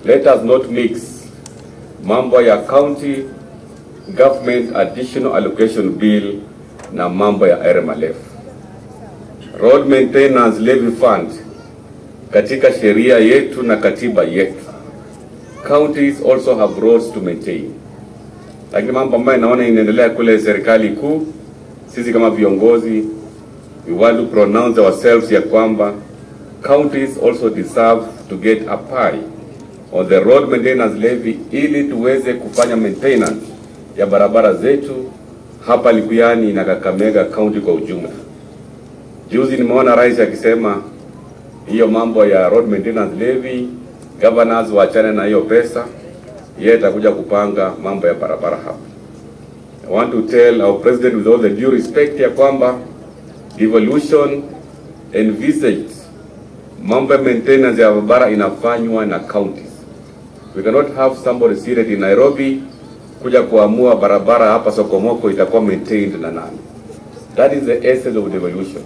let us not mix mambo ya county government additional allocation bill na mambo ya RMLF. Road Maintenance Levy Fund katika sheria yetu na katiba yetu, counties also have roads to maintain. Lakini mambo ambayo naona inaendelea kule serikali kuu, sisi kama viongozi, we want to pronounce ourselves ya kwamba counties also deserve to get a pie on the road maintenance levy ili tuweze kufanya maintenance ya barabara zetu hapa Likuyani na Kakamega County kwa ujumla. Juzi nimeona rais akisema hiyo mambo ya road maintenance levy, governors waachane na hiyo pesa, yeye atakuja kupanga mambo ya barabara hapa. I want to tell our president with all the due respect ya kwamba devolution envisaged mambo ya maintenance ya barabara inafanywa na counties. We cannot have somebody seated in Nairobi kuja kuamua barabara hapa Sokomoko itakuwa maintained na nani. That is the essence of devolution.